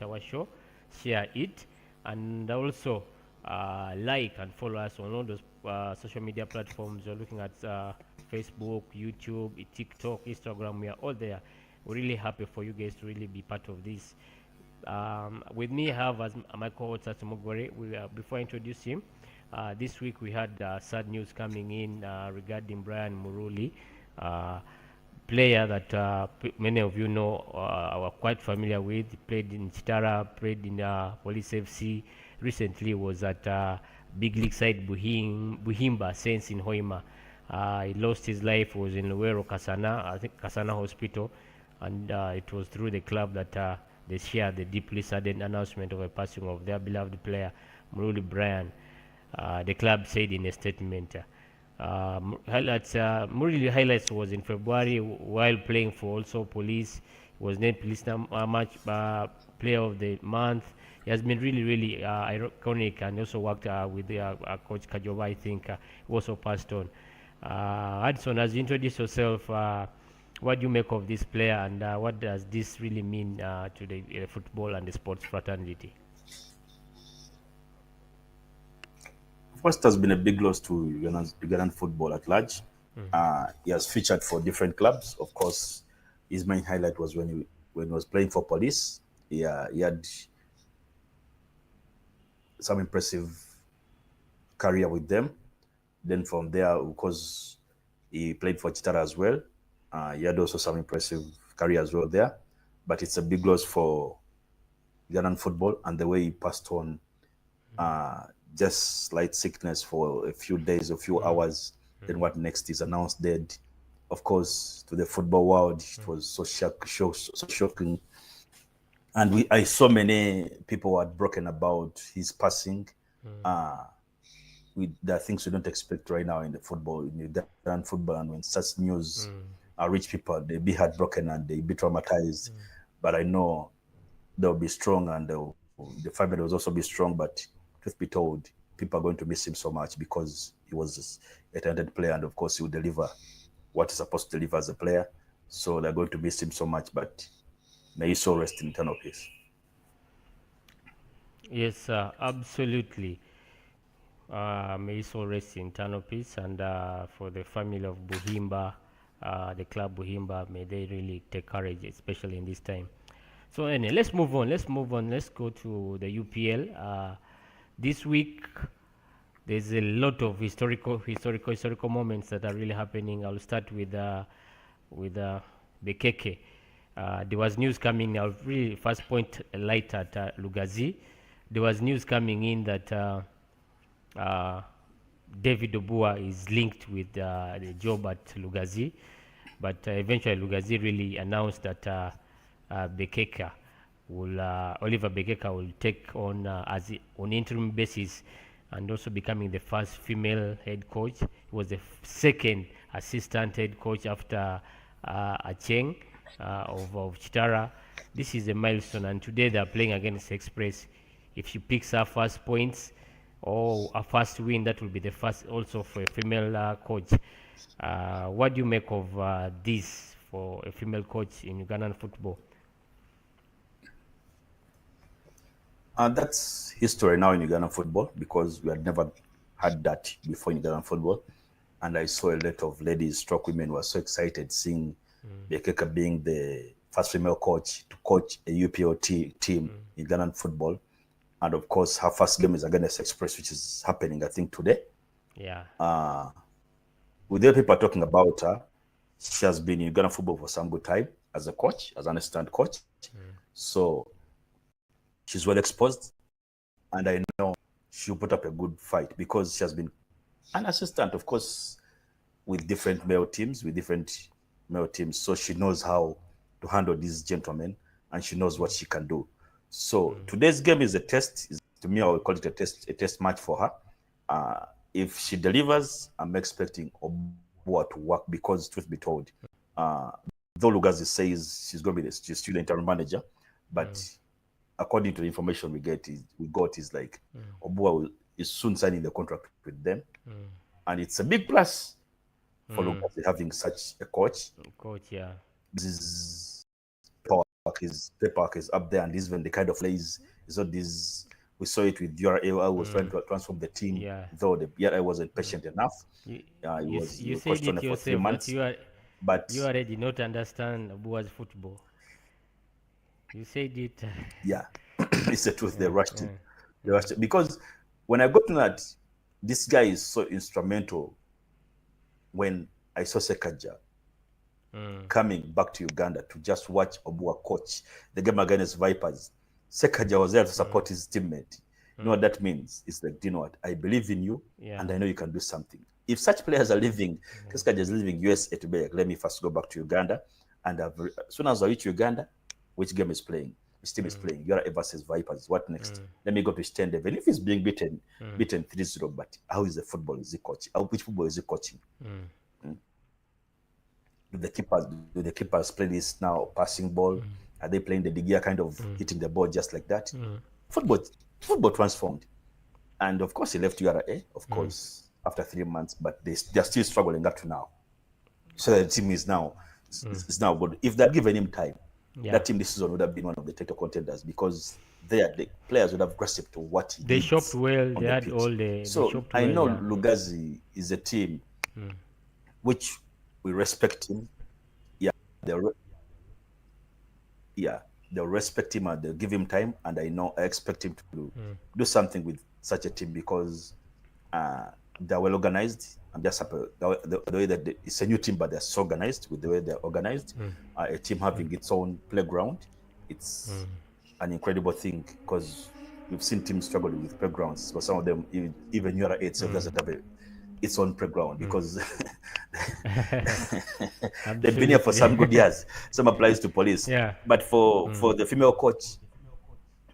our show, share it, and also like and follow us on all those social media platforms. You're looking at Facebook, YouTube, TikTok, Instagram. We are all there. We're really happy for you guys to really be part of this. With me, I have as my co-host Mugweri. Before I introduce him, this week we had sad news coming in regarding Brian Muruli, player that many of you know are quite familiar with. He played in Chitara, played in Police FC. Recently was at big league side Buhimba Saints in Hoima. He lost his life. Was in Luwero Kasana, I think Kasana Hospital, and it was through the club that they shared the deeply saddened announcement of a passing of their beloved player Muruli Brian. The club said in a statement. Murili highlights was in February while playing for also Police. He was named Police Match Player of the Month. He has been really iconic and also worked with Coach Kajoba. I think he also passed on. Hudson, as you introduce yourself, what do you make of this player, and what does this really mean to the football and the sports fraternity? Of course, it has been a big loss to Ugandan football at large. He has featured for different clubs. Of course, his main highlight was when he was playing for Police. He had some impressive career with them. Then from there, because he played for Chitara as well, he had also some impressive career as well there. But it's a big loss for Ugandan football, and the way he passed on, just slight sickness for a few days, a few hours. Then what next is announced dead. Of course, to the football world, it was so shocking. And I saw many people were broken about his passing. There are things we don't expect right now in the football, in Ugandan football, and when such news reach people, they be heartbroken and they be traumatized. But I know they'll be strong, and the family will also be strong. But truth be told, people are going to miss him so much because he was a talented player, and of course he will deliver what he's supposed to deliver as a player. So they're going to miss him so much, but may he so rest in eternal peace. Yes, absolutely. May he so rest in eternal peace, and for the family of Buhimba, the club Buhimba, may they really take courage, especially in this time. So anyway, let's move on. Let's go to the UPL. This week, there's a lot of historical moments that are really happening. I'll start with Mbekeka. There was news coming. I'll really first point a light at Lugazi. There was news coming in that David Obua is linked with the job at Lugazi, but eventually Lugazi really announced that Mbekeka Oliver Mbekeka will take on on interim basis, and also becoming the first female head coach. He was the second assistant head coach after Acheng of Chitara. This is a milestone, and today they are playing against Express. If she picks her first points or a first win, that will be the first also for a female coach. What do you make of this for a female coach in Ugandan football? That's history now in Ugandan football, because we had never had that before in Ugandan football. And I saw a lot of ladies, women were so excited seeing Mbekeka being the first female coach to coach a UPL team in Ugandan football. And of course, her first game is against Express, which is happening, I think, today. Yeah. With the people talking about her, she has been in Ugandan football for some good time as a coach, as an assistant coach. So she's well exposed, and I know she'll put up a good fight because she has been an assistant, of course, with different male teams, So she knows how to handle these gentlemen, and she knows what she can do. So today's game is a test. To me, I would call it a test match for her. If she delivers, I'm expecting Obua to work, because truth be told, though Lugazi says she's going to be the student interim manager, but according to the information we got is like Obua is soon signing the contract with them, and it's a big plus for Lugazi having such a coach. Yeah. This is power paperwork is up there, and even the kind of plays is not this. We saw it with URA who was trying to transform the team, Yeah. though the URA wasn't patient enough. You, He you was said coached it only for 3 yourself that months, but you already did not understand Abua's football. You said it. yeah, it's the truth. They rushed Yeah. it. They rushed it because when I got to that, this guy is so instrumental. When I saw Sekaja coming back to Uganda to just watch Obua coach the game against Vipers, Sekaja was there to support his teammate. You know what that means? It's like, you know what? I believe in you, Yeah. and I know you can do something. If such players are leaving, Sekaja is leaving USA to be like, let me first go back to Uganda, and as soon as I reach Uganda, which game is playing? Which team is playing? URA versus Vipers. What next? Let me go to stand even if he's being beaten 3-0, but how is the football is he coaching? Which football is he coaching? Do the keepers play this now passing ball? Are they playing the Digia kind of hitting the ball just like that? Football transformed. And of course he left URA, of course, after 3 months, but they're still struggling up to now. So the team is now good. If they'd given him time, that team this season would have been one of the title contenders because the players would have grasped to what he They needs shopped well. on They the had pitch. all the. So they shopped I well, know yeah. Lugazi is a team which we respect him. They'll respect him and they'll give him time. And I expect him to do something with such a team because they're well organized. I'm just happy the way that it's a new team, but they're so organized with the way they're organized. A team having its own playground, it's an incredible thing because we've seen teams struggling with playgrounds. But some of them, even URA itself doesn't have its own playground because they've been here for some good years. Some applies to police. Yeah. But for the female coach,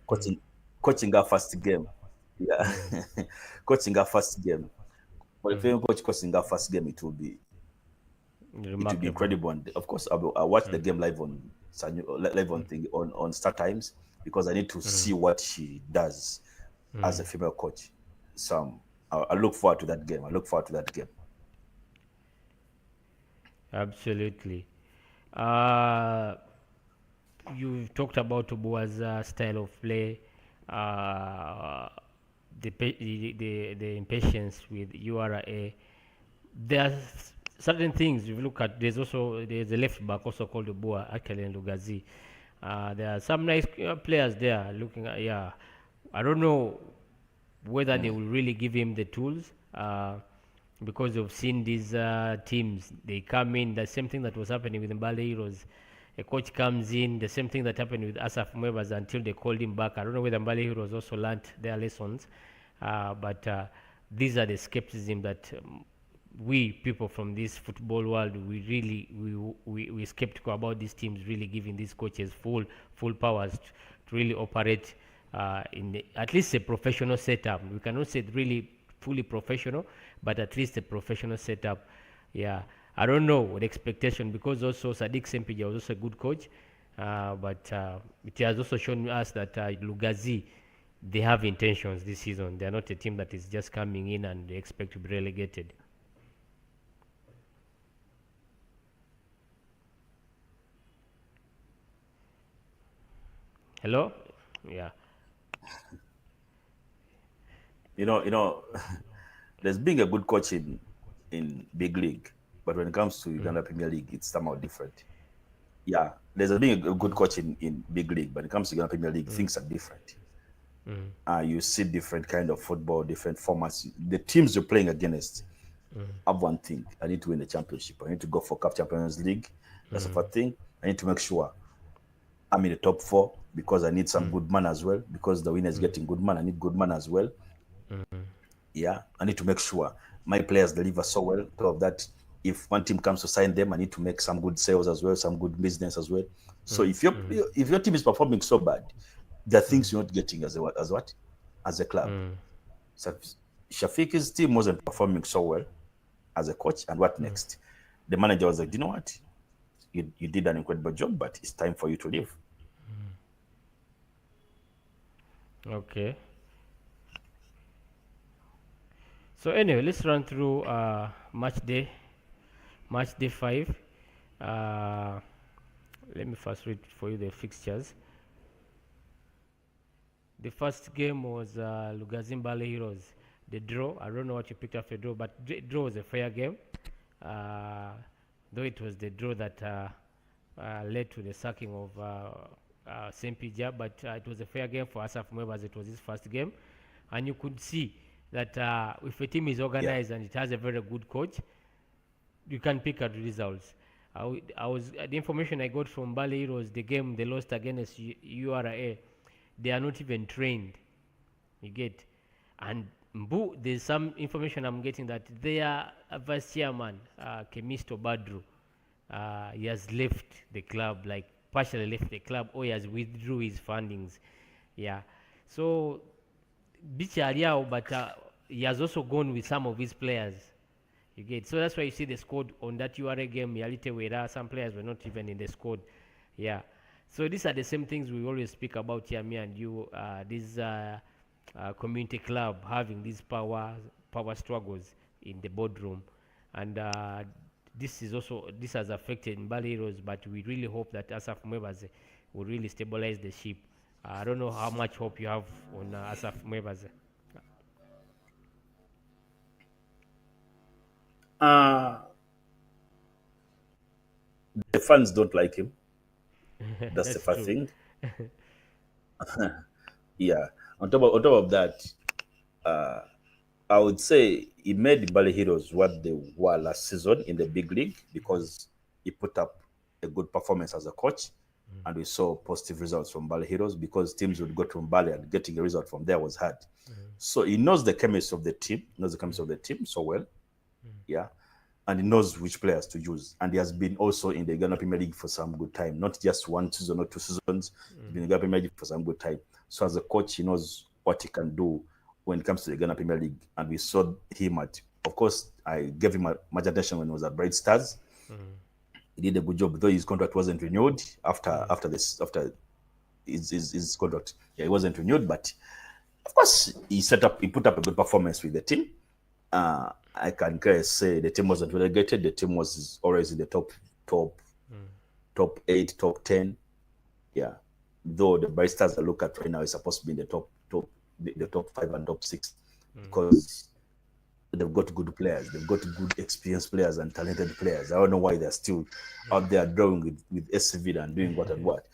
coaching our first game, coaching our first game. For the female coach coaching our first game, it will be Remarkable. incredible. And of course, I watch the game live on on Star Times because I need to see what she does as a female coach. So I look forward to that game. Absolutely. You talked about Obua's style of play, the impatience with URA. There are certain things if you look at. There's a left back also called Obua, actually in Lugazi. There are some nice players there. Looking at I don't know whether they will really give him the tools. Because you've seen these teams, they come in, the same thing that was happening with Mbale Heroes. A coach comes in, the same thing that happened with Asaf Mwebas until they called him back. I don't know whether Mbale Heroes also learned their lessons, but these are the skepticism that we people from this football world, we skeptical about these teams really giving these coaches full powers to really operate in at least a professional setup. We cannot say really fully professional, but at least a professional setup. Yeah, I don't know the expectation because also Sadiq Sempija was also a good coach, but it has also shown us that Lugazi, they have intentions this season. They are not a team that is just coming in and they expect to be relegated. Hello? Yeah. You know, there's being a good coach in big league, but when it comes to Uganda Premier League, it's somehow different. Yeah, there's being a good coach in big league, but when it comes to Uganda Premier League, things are different. You see different kind of football, different formats. The teams you're playing against have one thing: I need to win the championship. I need to go for CAF Champions League. That's the first thing. I need to make sure I'm in the top 4 because I need some good man as well. Because the winner is getting good man, I need good man as well. Yeah, I need to make sure my players deliver so well. So of that, if one team comes to sign them, I need to make some good sales as well, some good business as well. So if your team is performing so bad, there are things you're not getting as a club. So Shafiqi's team wasn't performing so well as a coach, and what next? The manager was like, you know what? You did an incredible job, but it's time for you to leave. Okay. So anyway, let's run through match day 5. Let me first read for you the fixtures. The first game was Lugazimbale Heroes. The draw. I don't know what you picked up the draw, but draw was a fair game. Uh, though it was the draw that led to the sacking of Sempija, but it was a fair game for Asaf Mweba as it was his first game. And you could see that if a team is organized and it has a very good coach, you can pick out results. I was the information I got from Bali Heroes, the game they lost against URA, they are not even trained. You get, and Mbu, there's some information I'm getting that their vice chairman, Kemisto Badru, he has left the club, like partially left the club, or he has withdrew his fundings. Yeah, so Bichariao, but he has also gone with some of his players. You get, so that's why you see the squad on that URA game. Yalite Wera, some players were not even in the squad. Yeah, so these are the same things we always speak about here, me and you. This community club having these power struggles in the boardroom, and this has affected Mbali Heroes. But we really hope that Asaf Mwebaze will really stabilize the ship. I don't know how much hope you have on Asaf Mwebaze. The fans don't like him. That's the first true. thing. Yeah. On top of that, I would say he made Bali Heroes what they were last season in the big league because he put up a good performance as a coach, and we saw positive results from Bali Heroes because teams would go to Mbali and getting a result from there was hard. So he knows the chemistry of the team, so well. Yeah. And he knows which players to use. And he has been also in the Uganda Premier League for some good time, not just one season or 2 seasons. He's been in the Uganda Premier League for some good time. So as a coach, he knows what he can do when it comes to the Uganda Premier League. And we saw him of course, I gave him much attention when he was at Bright Stars. He did a good job, though his contract wasn't renewed after his contract. Yeah, it wasn't renewed, but of course, he put up a good performance with the team. I can say the team wasn't relegated. The team was always in the top 8, top 10. Yeah. Though the Baristas I look at right now is supposed to be in the top 5 and top 6 because they've got good players. They've got good experienced players and talented players. I don't know why they're still out there drawing with SCV and doing what and what.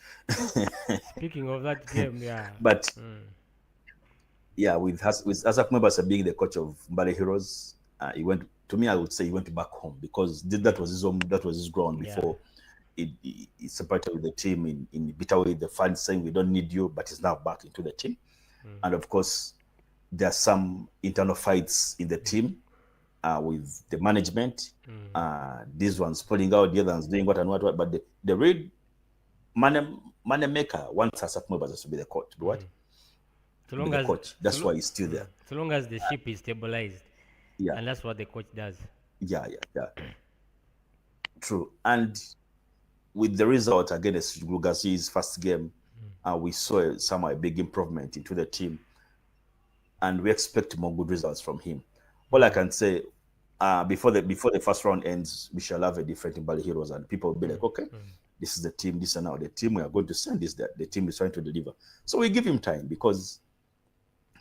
Speaking of that game, yeah. But yeah, with Asaf Mwebasa being the coach of Mbale Heroes, I would say he went back home because that was his home, that was his ground before he separated with the team in bitter way. The fans saying we don't need you, but he's now back into the team. And of course, there are some internal fights in the team with the management. This one's pulling out, the other one's doing what and what. But the real money maker wants Asaf Mwebasa to be the coach. What? So long as coach. That's why he's still there. So long as the ship is stabilized. Yeah. And that's what the coach does. Yeah. True. And with the result against Lugazi's first game, we saw somehow a big improvement into the team. And we expect more good results from him. All I can say, before the first round ends, we shall have a different Mbali Heroes, and people will be like, okay, this is the team, this and now the team we are going to send is that the team is trying to deliver. So we give him time because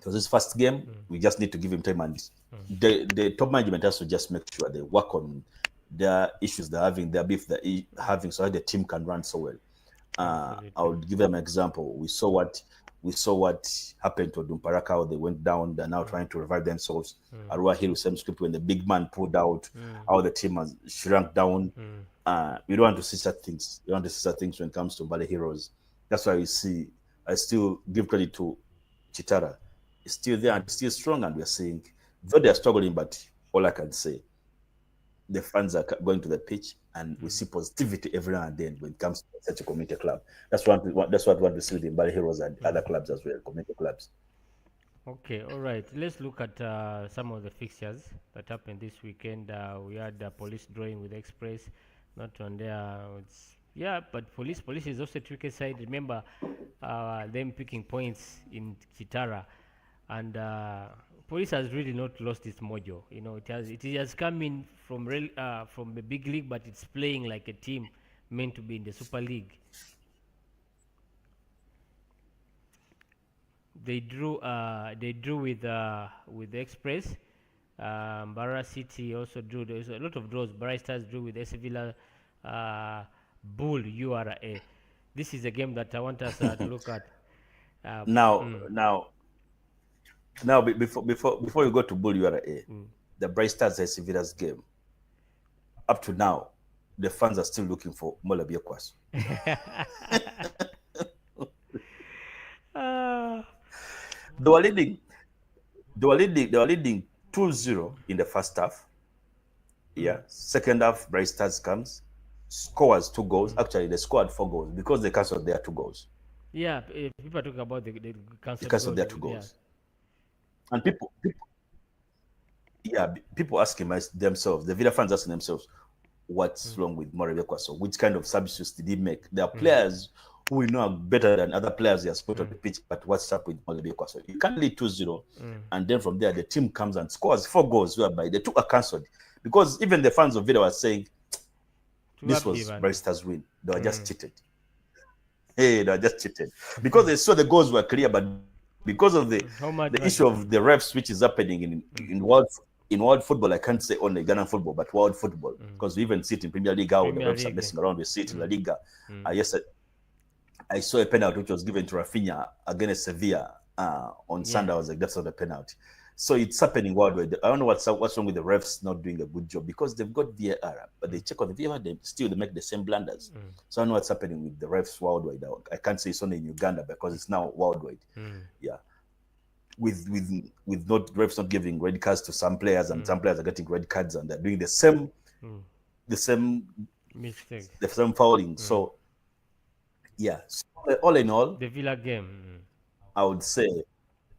it was his first game. We just need to give him time, and the top management has to just make sure they work on their issues they're having, their beef they're having, so that the team can run so well. I would give them an example. We saw what happened to Dumparaka, how they went down. They're now trying to revive themselves. Arua Hill, same script, when the big man pulled out, how the team has shrunk down. We don't want to see such things. We want to see such things when it comes to Mbale Heroes. That's why I still give credit to Chitara. It's still there and still strong, and we're seeing, though they're struggling, but all I can say, the fans are going to the pitch, and we see positivity every now and then when it comes to such a community club. That's what we want to see with the Mbale Heroes and other clubs as well, community clubs. Okay, all right. Let's look at some of the fixtures that happened this weekend. We had Police drawing with Express, not on there. But Police is also a tricky side. Remember them picking points in Kitara, and Police has really not lost its mojo. It has come in from the big league, but it's playing like a team meant to be in the Super League. They drew with the Express. Barra City also drew. There's a lot of draws. Barra Stars drew with AC Villa, Bull URA. This is a game that I want us to look at. Now, before you go to Bull URA, the Bright Stars AC Villa's game. Up to now, the fans are still looking for Mola Biekwas. They were leading 2-0 in the first half. Yeah. Second half, Bright Stars comes, scores 2 goals. Actually, they scored 4 goals because they cancelled their 2 goals. Yeah, people are talking about the cancelled their 2 goals. Yeah. And people asking themselves, the Villa fans asking themselves, what's wrong with Morebekwa? So which kind of substitutes did he make? There are players who we know are better than other players he has put on the pitch, but what's up with Morebekwa? So you can't lead 2-0, and then from there the team comes and scores 4 goals, whereby the 2 are cancelled. Because even the fans of Villa were saying this was Bright Stars' win. They were just cheated. Hey, they were just cheated. Because they saw the goals were clear, but because of the issue of the refs, which is happening in world football, I can't say only Ghana football, but world football, because we even see it in Premier League how the refs are messing around. We see it in La Liga. Yesterday, I saw a penalty which was given to Rafinha against Sevilla on Sunday. I was like, that's not a penalty. So it's happening worldwide. I don't know what's wrong with the refs not doing a good job, because they've got VAR, but they check on the VAR, they make the same blunders. So I don't know what's happening with the refs worldwide. I can't say it's only in Uganda because it's now worldwide. Yeah. With refs not giving red cards to some players, and some players are getting red cards, and they're doing the same mistakes, the same fouling. So yeah, so all in all, the Villa game, I would say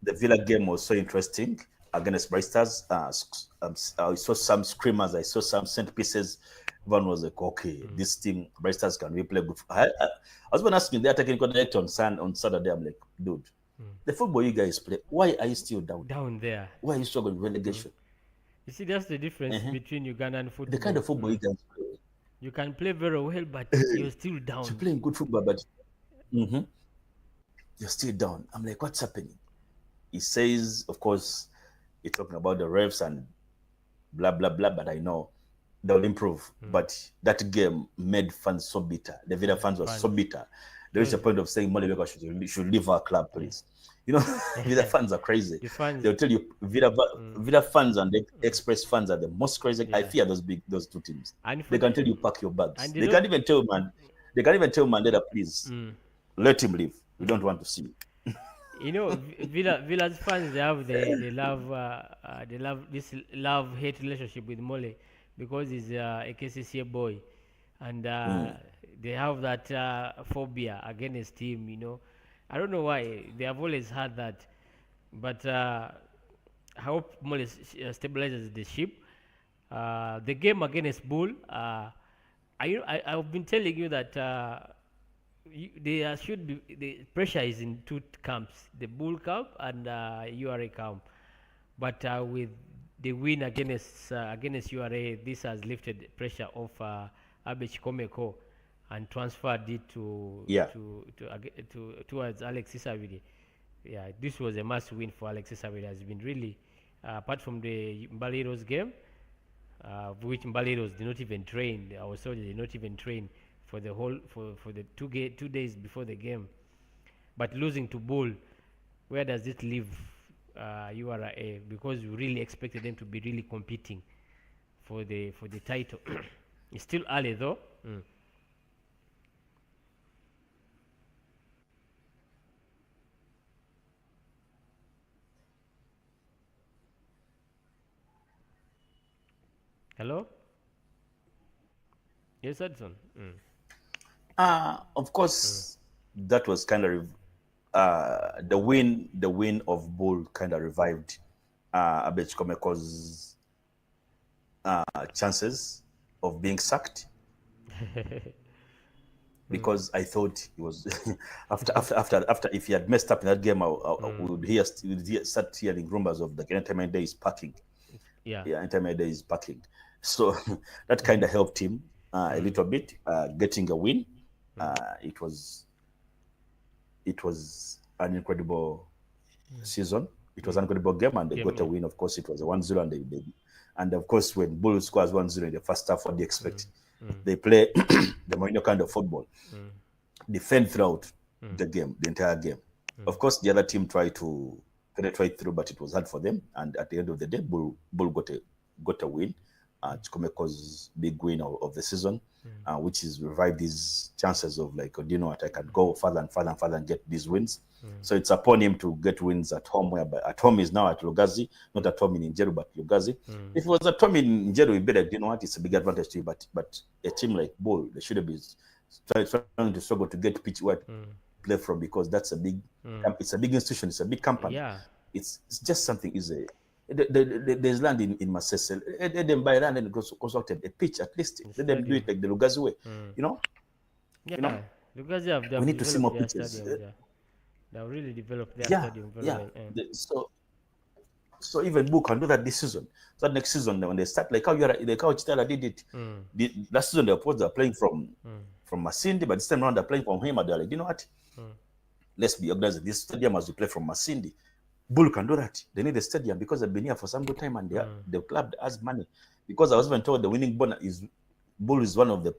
the Villa game was so interesting against Bright Stars. I saw some screamers, I saw some set pieces. Everyone was like, okay, this team, Bright Stars, can we play good? I was even asking their technical director on Saturday. I'm like, dude, the football you guys play, why are you still down there? Why are you struggling with relegation? You see, that's the difference between Uganda and football. The kind of football you guys play. You can play very well, but you're still down. You're playing good football, but you're still down. I'm like, what's happening? He says, of course, he's talking about the refs and blah, blah, blah, but I know they'll improve. But that game made fans so bitter. The Villa fans were so bitter. There is a point of saying Molebeka should leave our club, please. You know, Villa fans are crazy. They'll tell you Villa fans and the Express fans are the most crazy. I fear those two teams. They can tell you pack your bags. They can't even tell Mandela, please let him leave. We don't want to see you. You know, Villa's fans, they love this love-hate relationship with Mole, because he's a KCCA boy, and they have that phobia against him. You know, I don't know why. They have always had that, but I hope Mole stabilizes the ship. The game against Bull, I've been telling you that. There should be, the pressure is in 2 camps, the Bull camp and URA camp, but with the win against URA, this has lifted pressure off Abech Komeko and transferred it towards Alex Isavidi. Yeah, this was a must win for Alex Isavidi. Has been really apart from the Mbaliros game, which Mbaliros did not even train. Our soldiers did not even train for the whole for the 2 days before the game. But losing to Bull, where does it leave URA? Because we really expected them to be really competing for the title. It's still early though. Hello? Yes, Hudson. Of course, that was kind of the win of Bull kind of revived Abech Komeko's chances of being sacked. Because I thought he was after if he had messed up in that game, we would start hearing rumors of the Intermediate Day is packing. Yeah, Intermediate Day is packing. So that kind of helped him. a little bit, getting a win. It was an incredible season. It was an incredible game, and they got a win. Of course, it was a 1-0, and of course, when Bull scores 1-0 in the first half, what do you expect? They play the Mourinho kind of football, defend throughout the game, the entire game. Of course, the other team tried to penetrate through, but it was hard for them. And at the end of the day, Bull got a win, Chikomeko's big win of the season, which is revived his chances of like, do you know what, I can go further and further and further and get these wins. So it's upon him to get wins at home, whereby at home is now at Lugazi, not at home in Njeru, but Lugazi. If it was at home in Njeru, we better, you know what, it's a big advantage to you. But a team like Bull, they should have been trying to struggle to get pitch where play from, because that's a big, it's a big institution, it's a big company. Yeah, it's just something easy. There's land in Masese. Let them buy land and construct a pitch at least. Let them do it like the Lugazi way. You know? Yeah, you know? Lugazi have we need to see more pitches. They've really developed their stadium very well. So even Bull can do that this season. So next season, when they start, like how Chitala did it. Last season, they're playing from Masindi, but this time around they're playing from Hema. They're like, you know what? Let's be organized. This stadium as we play from Masindi. Bull can do that. They need a stadium because they've been here for some good time, and the club has money. Because I was even told the winning bonus is Bull is one of the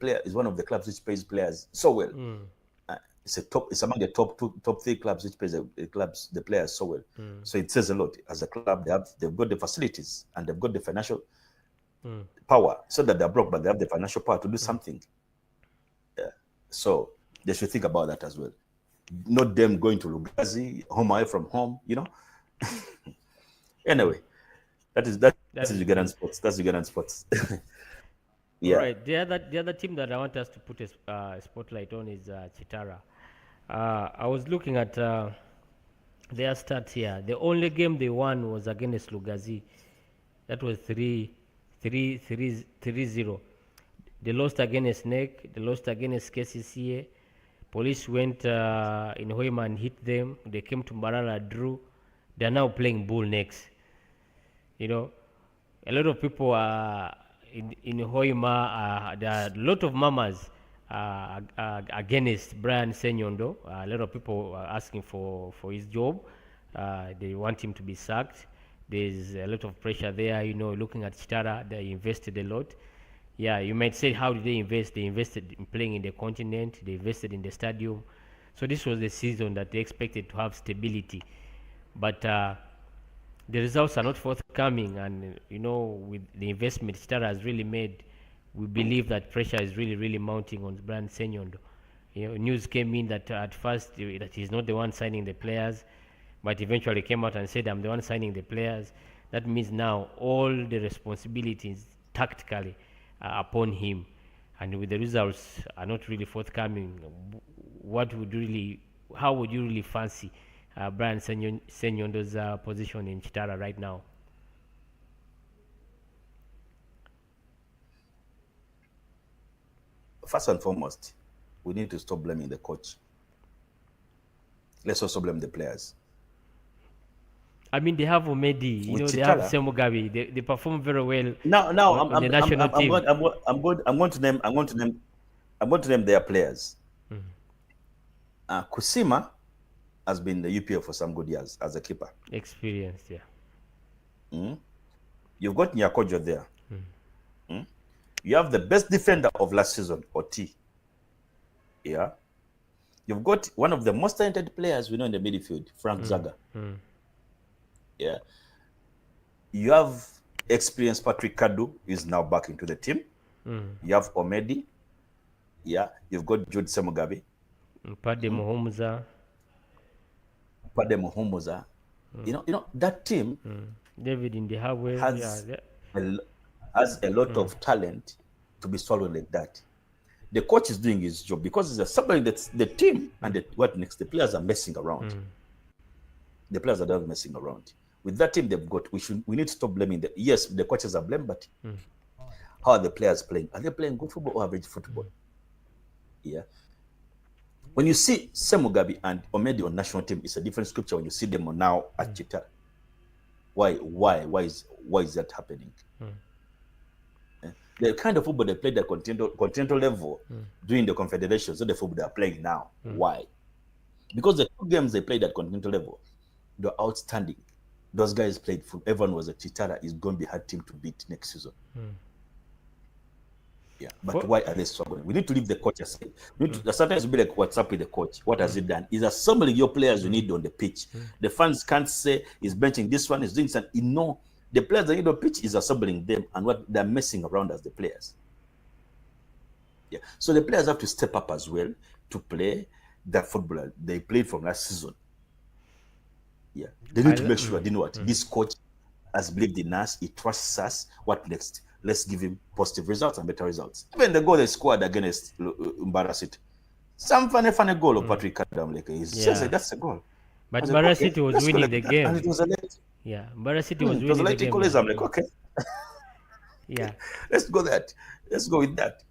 clubs which pays players so well. It's among the top 3 clubs which pays the players so well. So it says a lot. As a club, they've got the facilities and they've got the financial power. So that they're broke, but they have the financial power to do something. So they should think about that as well. Not them going to Lugazi, home away from home, you know. Anyway, that's Ugandan sports. That's Ugandan sports. Yeah. All right. The other team that I want us to put a spotlight on is Chitara. I was looking at their stats here. The only game they won was against Lugazi. That was 3-0. They lost against NEC. They lost against KCCA. Police went in Hoima and hit them. They came to Mbarara, drew. They are now playing Bull next. You know, a lot of people are in Hoima. There are a lot of mamas against Brian Senyondo. A lot of people are asking for his job. They want him to be sacked. There's a lot of pressure there. You know, looking at Chitara, they invested a lot. Yeah, you might say, how did they invest? They invested in playing in the continent. They invested in the stadium. So this was the season that they expected to have stability. But the results are not forthcoming. And, you know, with the investment Chitara has really made, we believe that pressure is really, really mounting on Brian Senyondo. You know, news came in that at first that he's not the one signing the players, but eventually came out and said, I'm the one signing the players. That means now all the responsibilities tactically upon him, and with the results are not really forthcoming, how would you really fancy Brian Senyondo's position in Chitara right now? First and foremost, we need to stop blaming the coach. Let's also blame the players. I mean, they have Omedi, you know, Chitara, they have Semugabi. They perform very well. I'm going to name their players. Kusima has been the UPL for some good years as a keeper. Experienced, yeah. You've got Nyakojo there. You have the best defender of last season, Oti. Yeah. You've got one of the most talented players we know in the midfield, Frank Zaga. Yeah. You have experienced Patrick Kadu, is now back into the team. You have Omedi. Yeah. You've got Jude Semugabi. Pade Muhumuza. You know that team. David in the Highway has a lot of talent to be swallowed like that. The coach is doing his job because it's somebody that's the team and what next? The players are messing around. The players are not messing around. With that team they've got, we need to stop blaming them. Yes, the coaches are blamed, but how are the players playing? Are they playing good football or average football? Yeah. When you see Semugabi and Omedi on national team, it's a different scripture when you see them now at Chitara. Why is that happening? the kind of football they played at continental level during the confederations, so the football they are playing now. Why? Because the 2 games they played at continental level, they're outstanding. Those guys played for everyone was a Chitara is going to be a hard team to beat next season. Yeah, but why are they struggling? We need to leave the coach aside. We need to, sometimes be like, what's up with the coach? What has he done? He's assembling your players you need on the pitch. The fans can't say he's benching this one, he's doing something. You know, the players that need on the pitch is assembling them and what they're messing around as the players. Yeah, so the players have to step up as well to play the football they played from last season. Yeah, they need to make sure, you know what, this coach has believed in us, he trusts us. What next? Let's give him positive results and better results. Even the goal they scored against Mbara City, some funny goal of Patrick Kadamleke. He says that's a goal. But Mbara City was winning the game. And it was a late. Yeah, Mbara City was winning the game. I'm like, okay. Yeah. Let's go that. Let's go with that.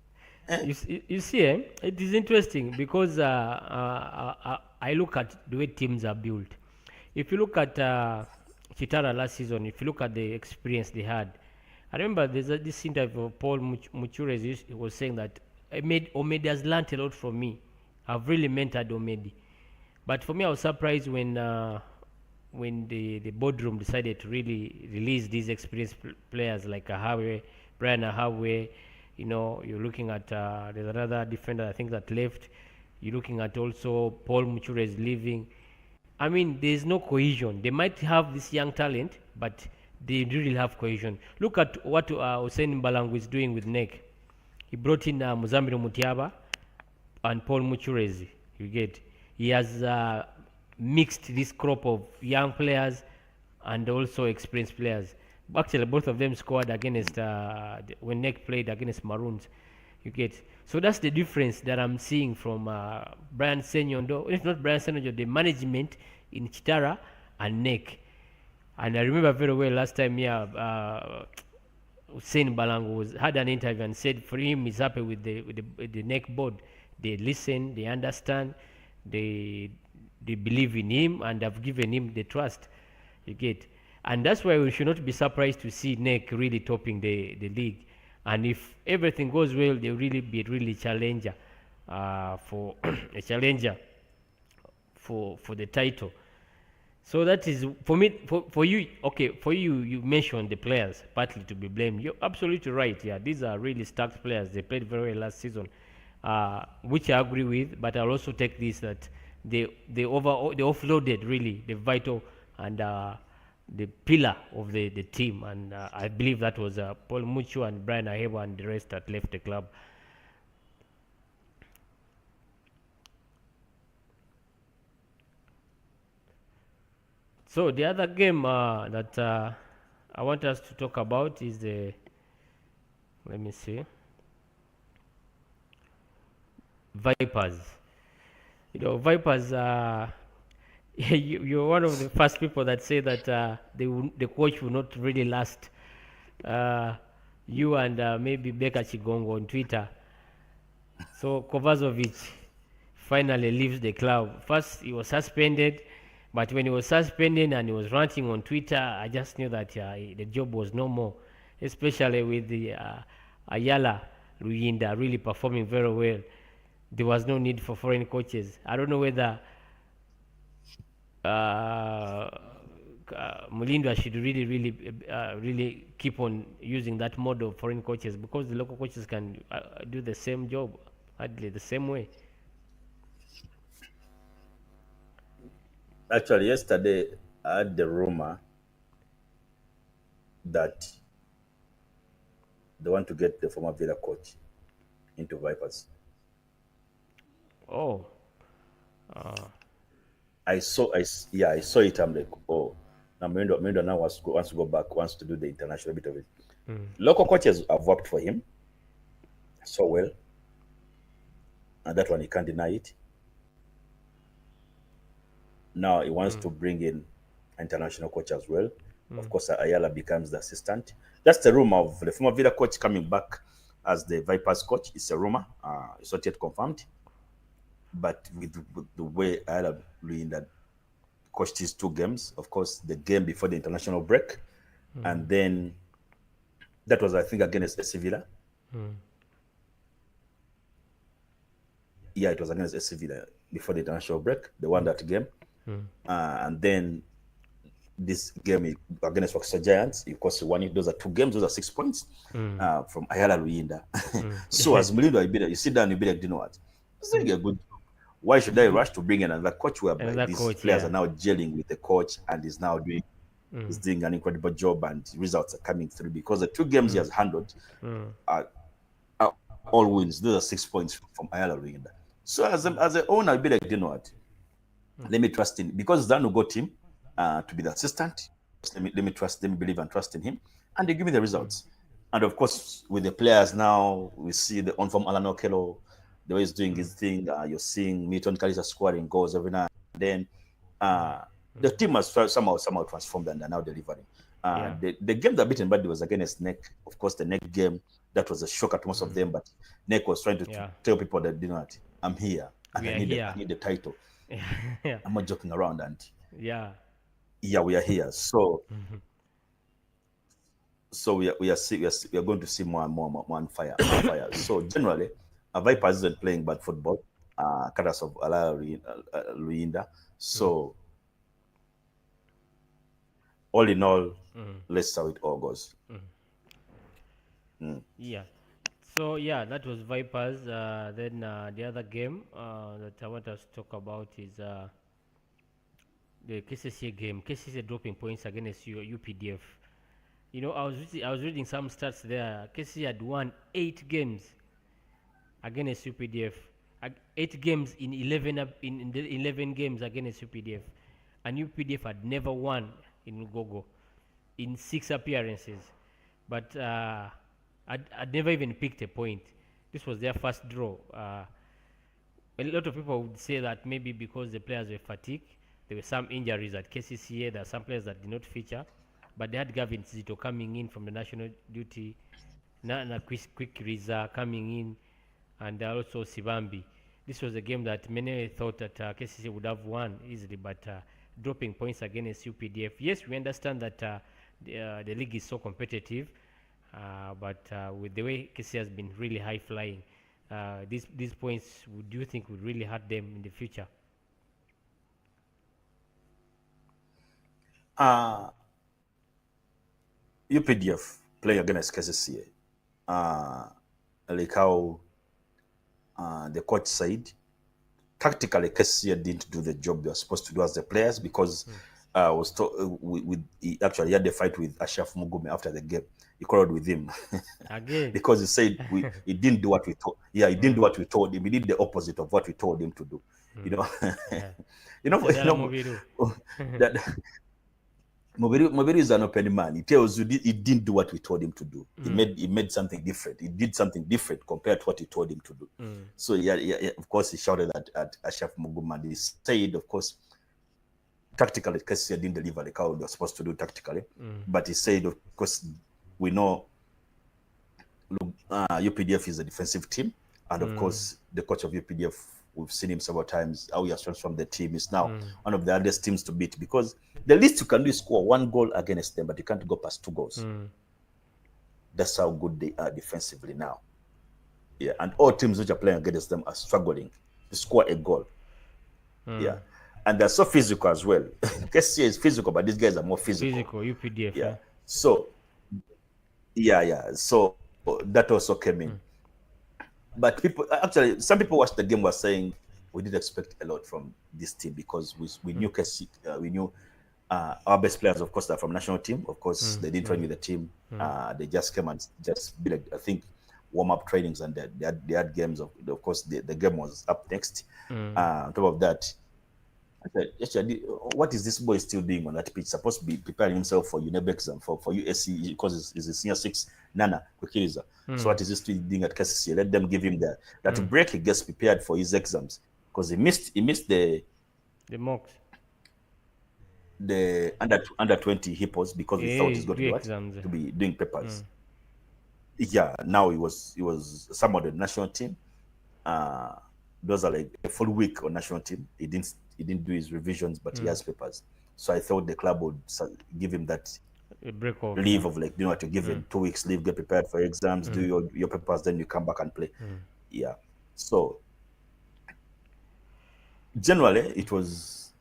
You see, it is interesting because I look at the way teams are built. If you look at Chitara last season, if you look at the experience they had, I remember there's this interview of Paul Muchures was saying that Omedi has learned a lot from me. I've really mentored Omedi. But for me, I was surprised when the boardroom decided to really release these experienced players like Ahawe, Brian Ahawe. You know, you're looking at there's another defender I think that left. You're looking at also Paul Muchures leaving. I mean, there's no cohesion. They might have this young talent, but they really have cohesion. Look at what Hussein Mbalangu is doing with NEC. He brought in Muzamiro Mutiaba and Paul Muchurezi. You get. He has mixed this crop of young players and also experienced players. Actually, both of them scored against when NEC played against Maroons. You get. So that's the difference that I'm seeing from Brian Senyondo. If not Brian Senyondo, the management in Chitara and NEC. And I remember very well last time here, Hussein Balango had an interview and said for him he's happy with the NEC board. They listen, they understand, they believe in him and have given him the trust. You get. And that's why we should not be surprised to see NEC really topping the league. And if everything goes well, they'll really be challenger for a challenger for the title. So that is for me. For you, okay. For you, you mentioned the players partly to be blamed. You're absolutely right. Yeah, these are really stacked players. They played very well last season, which I agree with. But I'll also take this that they offloaded really the vital and the pillar of the team, and I believe that was Paul Muchu and Brian Aheba and the rest that left the club. So the other game that I want us to talk about is let me see, Vipers. You know, Vipers. You're one of the first people that say that the coach will not really last. You and maybe Beka Chigongo on Twitter. So Kovazovic finally leaves the club. First he was suspended. But when he was suspended and he was ranting on Twitter, I just knew that the job was no more, especially with the Ayala Ruyinda really performing very well. There was no need for foreign coaches. I don't know whether Mulindwa should really keep on using that model of foreign coaches because the local coaches can do the same job, hardly the same way. Actually, yesterday I had the rumor that they want to get the former Villa coach into Vipers. Oh. I saw it. I'm like, oh, now Mendo now wants to go back, wants to do the international bit of it. Local coaches have worked for him so well, and that one he can't deny it. Now he wants to bring in an international coach as well. Of course, Ayala becomes the assistant. That's the rumor of the former Villa coach coming back as the Vipers coach. It's a rumor. It's not yet confirmed. But with the way Ayala that coached his 2 games, of course, the game before the international break, and then that was, I think, against AC Villa. Yeah, it was against SC Villa before the international break. They won that game. And then this game against Rockstar Giants, of course, he won it. Those are 2 games. Those are 6 points from Ayala Luyinda. So as Mulindo Ibida, you sit down, you be like, you know what? It's doing a good job. Why should I rush to bring in another coach whereby Another these coach, players yeah. are now gelling with the coach and is now doing an incredible job and results are coming through because the 2 games he has handled are all wins. Those are 6 points from Ayala Luyinda. So as an owner, I'll be like, you know what? Let me trust in because Danu got him to be the assistant. Let me believe and trust in him, and they give me the results. And of course, with the players now, we see the on from Alan Okello, the way he's doing his thing. You're seeing Milton Kalisa scoring goals every now and then. The team has somehow transformed and are now delivering. The game that beaten badly was against NEC. Of course, the NEC game that was a shocker to most of them, but NEC was trying to tell people that, you know what, I'm here and I need the title. Yeah. I'm not joking around, and We are here. So we are going to see more and more on fire. So generally, Vipers isn't playing bad football. Katas of Luyinda. So all in all, let's see how it all goes. Yeah. So yeah, that was Vipers. Then the other game that I want us to talk about is the KCCA game. KCCA dropping points against UPDF. You know, I was reading some stats there. KCCA had won 8 games against UPDF. 8 games in 11 games against UPDF, and UPDF had never won in Gogo in 6 appearances. But I'd never even picked a point. This was their first draw. A lot of people would say that maybe because the players were fatigued, there were some injuries at KCCA. There are some players that did not feature, but they had Gavin Zito coming in from the national duty, Nana Quick Riza coming in, and also Sibambi. This was a game that many thought that KCCA would have won easily, but dropping points against UPDF. Yes, we understand that the league is so competitive, but with the way KCCA has been really high flying, these points, do you think would really hurt them in the future? UPDF playing against KCCA. Like how the coach said, tactically KCCA didn't do the job they were supposed to do as the players because he actually had a fight with Ashraf Mugume after the game. He quarreled with him Again. because he said he didn't do what we told. Yeah, he didn't do what we told him. He did the opposite of what we told him to do. You know, that Mugweri is an open man. He tells you he didn't do what we told him to do. He made something different. He did something different compared to what he told him to do. So yeah, of course, he shouted at Ashraf Mugume. He said, of course, tactically, KCCA didn't deliver like how they were supposed to do tactically. But he said, of course, we know UPDF is a defensive team, and of course, the coach of UPDF, we've seen him several times. How he has transformed the team is now one of the hardest teams to beat because the least you can do is score 1 goal against them, but you can't go past 2 goals. That's how good they are defensively now. Yeah, and all teams which are playing against them are struggling to score a goal. Yeah, and they're so physical as well. KCCA is physical, but these guys are more physical. UPDF. Yeah. So, so that also came in. But some people watched the game were saying we did expect a lot from this team because we knew KCCA, we knew our best players, of course, are from national team. Of course, they didn't train with the team. They just came and just be like, I think, warm-up trainings, and they had games. Of course, the game was up next. On top of that, I said, what is this boy still doing on that pitch? Supposed to be preparing himself for UNEB exam, for USC, because it's a senior 6, Nana Kizza. So what is he still doing at KCCA? Let them give him that break. He gets prepared for his exams because he missed the mocks, the under 20 hippos because we thought he's going to be doing papers. Yeah, now he was some of the national team. Those are like a full week on national team. He didn't do his revisions, but he has papers. So I thought the club would give him that A break off. leave of like, to give it 2 weeks leave, get prepared for exams, do your papers, then you come back and play. Yeah. So generally it was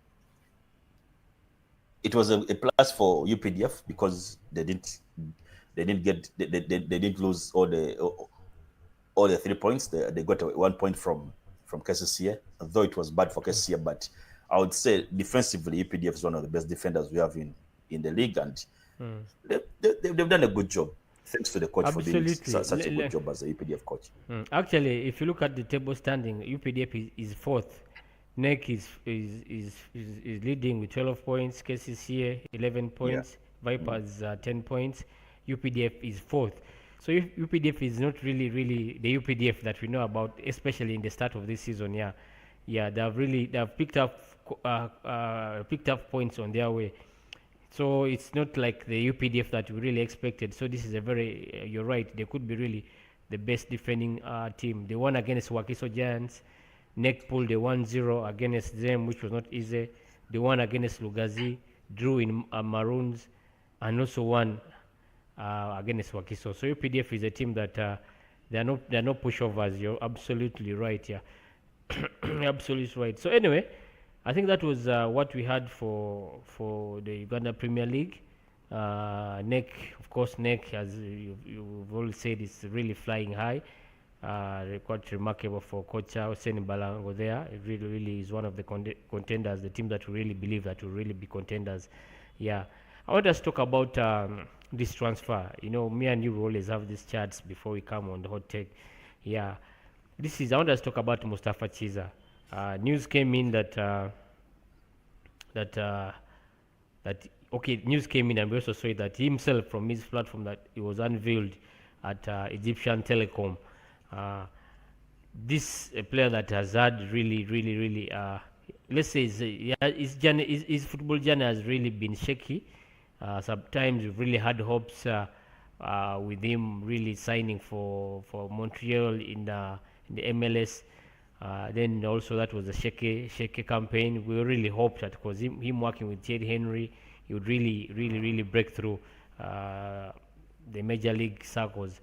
a plus for UPDF because they didn't lose all the 3 points. They got 1 point from KCCA, though it was bad for KCCA. But I would say defensively, UPDF is one of the best defenders we have in the league, and they've done a good job. Thanks to the coach for doing such a good job as a UPDF coach. Actually, if you look at the table standing, UPDF is fourth. NEC is leading with 12 points. KCCA 11 points. Vipers 10 points. UPDF is fourth. So UPDF is not really the UPDF that we know about, especially in the start of this season. They've picked up points on their way. So it's not like the UPDF that we really expected. So this is a very, you're right, they could be really the best defending team. They won against Wakiso Giants. NEC pulled a 1-0 against them, which was not easy. They won against Lugazi, drew in Maroons, and also won against Wakiso. So UPDF is a team that they're no pushovers. You're absolutely right. Yeah, absolutely right. So anyway, I think that was what we had for the Uganda Premier League. NEC, of course, NEC, as you've all said, is really flying high. Quite remarkable for Coach Hussein Balango there. It really is one of the contenders, the team that we really believe that will really be contenders. Yeah. I want us to talk about this transfer. Me and you always have these chats before we come on the hot take. Yeah. I want us to talk about Mustafa Kizza. News came in news came in, and we also saw that himself from his platform that it was unveiled at Egyptian Telecom. This a player that has had really let's say his football journey has really been shaky. Sometimes we've really had hopes with him really signing for Montreal in the MLS. Then also that was a shaky campaign. We really hoped that because him working with Thierry Henry, he would really break through the major league circles.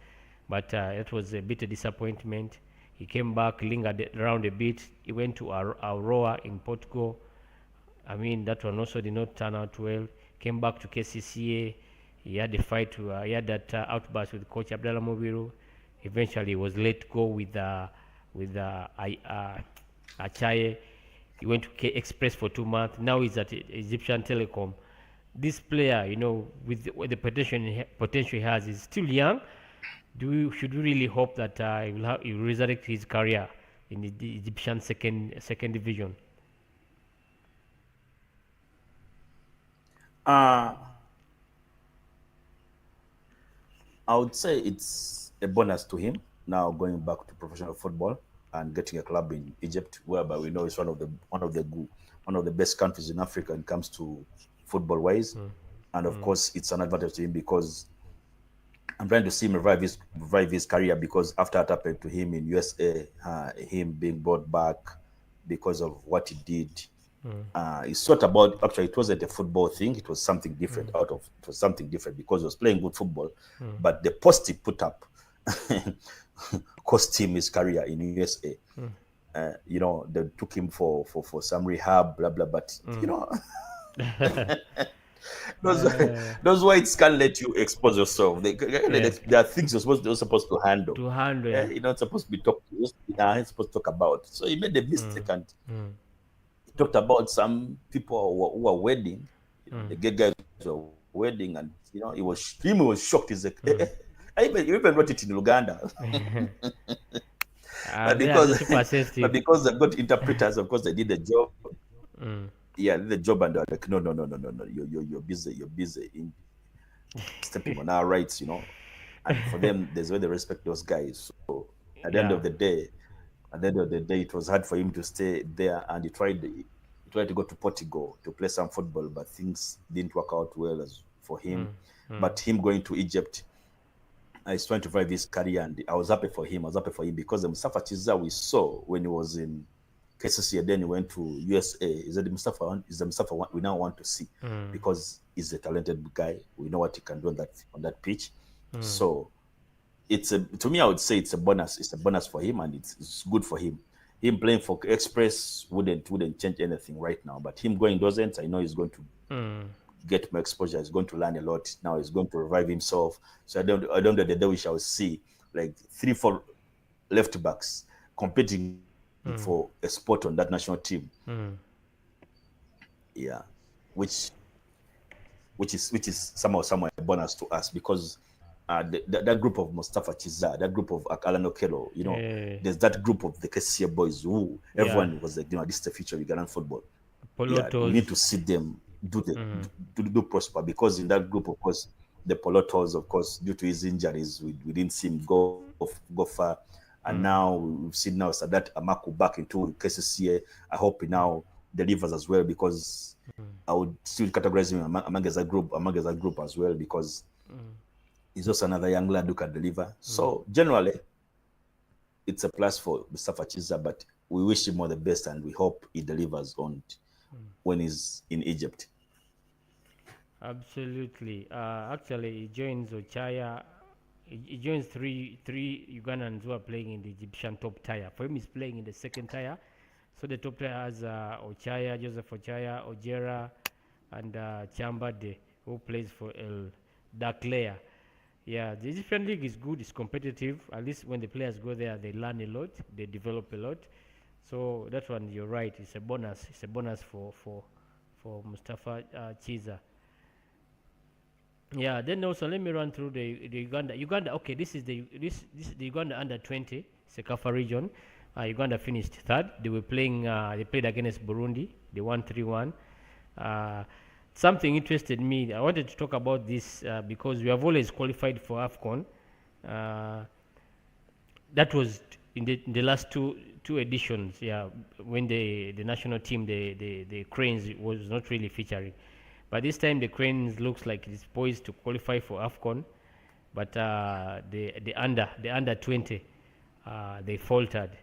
But it was a bit of disappointment. He came back, lingered around a bit. He went to Aurora in Portugal. I mean, that one also did not turn out well. Came back to KCCA. He had a fight. He had that outburst with Coach Abdallah Mubiru. Eventually, he was let go with Achaye. He went to Express for 2 months. Now he's at Egyptian Telecom. This player, with the potential he has, is still young. Should we really hope that he will resurrect his career in the Egyptian second division? I would say it's a bonus to him now going back to professional football and getting a club in Egypt, whereby we know it's one of the best countries in Africa when it comes to football wise. And of course, it's an advantage to him because I'm trying to see him revive his career, because after that happened to him in USA, him being brought back because of what he did. It's not about, actually it wasn't a football thing, it was something different it was something different because he was playing good football, but the post he put up cost him his career in USA. They took him for some rehab, blah blah, but those whites can't let you expose yourself. There are things you're supposed to handle. You're not supposed to be supposed to talk about. So he made a mistake and he talked about some people who are wedding, the gay guys who are wedding, and he was shocked. He's like, I even wrote it in Uganda. But because they've got interpreters, of course they did the job. Yeah, the job, and they're like, no, you're busy in stepping on our rights, and for them, there's where they respect those guys. So at the end of the day, it was hard for him to stay there, and he tried to go to Portugal to play some football, but things didn't work out well for him. But him going to Egypt, he's trying to revive his career, and I was happy for him. Because the Mustafa Kizza we saw when he was in KCC, then he went to USA. Is the Mustafa we now want to see, because is a talented guy. We know what he can do on that pitch. So to me, I would say it's a bonus. It's a bonus for him, and it's good for him. Him playing for Express wouldn't change anything right now, but him going doesn't. I know he's going to get more exposure. He's going to learn a lot. Now he's going to revive himself. So I don't know the day we shall see like 3-4 left backs competing for a spot on that national team. Yeah, which is somehow a bonus to us, because that group of Mustafa Kizza, that group of Alan Okello, there's that group of the KCA boys who everyone was like, this is the future of Ugandan football. Yeah, we need to see them do prosper, because in that group, of course, the Polotos, of course, due to his injuries, we didn't see him go far. And now we've seen now Sadat Amaku back into KCCA. I hope he now delivers as well, because I would still categorize him among as a group as well, because he's also another young lad who can deliver. So generally, it's a plus for Mustafa Kizza, but we wish him all the best, and we hope he delivers when he's in Egypt. Absolutely. Actually, he joins Ochaya. He joins three Ugandans who are playing in the Egyptian top tier. For him, he's playing in the second tier. So the top tier has Ochaya, Joseph Ochaya, Ojera, and Chambade, who plays for El Daklea. Yeah, the Egyptian league is good. It's competitive. At least when the players go there, they learn a lot. They develop a lot. So that one, you're right. It's a bonus. It's a bonus for Mustafa Kizza. Yeah. Then also, let me run through the Uganda. Okay, this is the Uganda under 20 Sekafa region. Uganda finished third. They were playing. They played against Burundi. They won 3-1. Something interested me. I wanted to talk about this because we have always qualified for AFCON. That was in the last two editions. Yeah, when the national team, the Cranes, was not really featuring. But this time the Cranes looks like it's poised to qualify for AFCON. But the under 20, they faltered.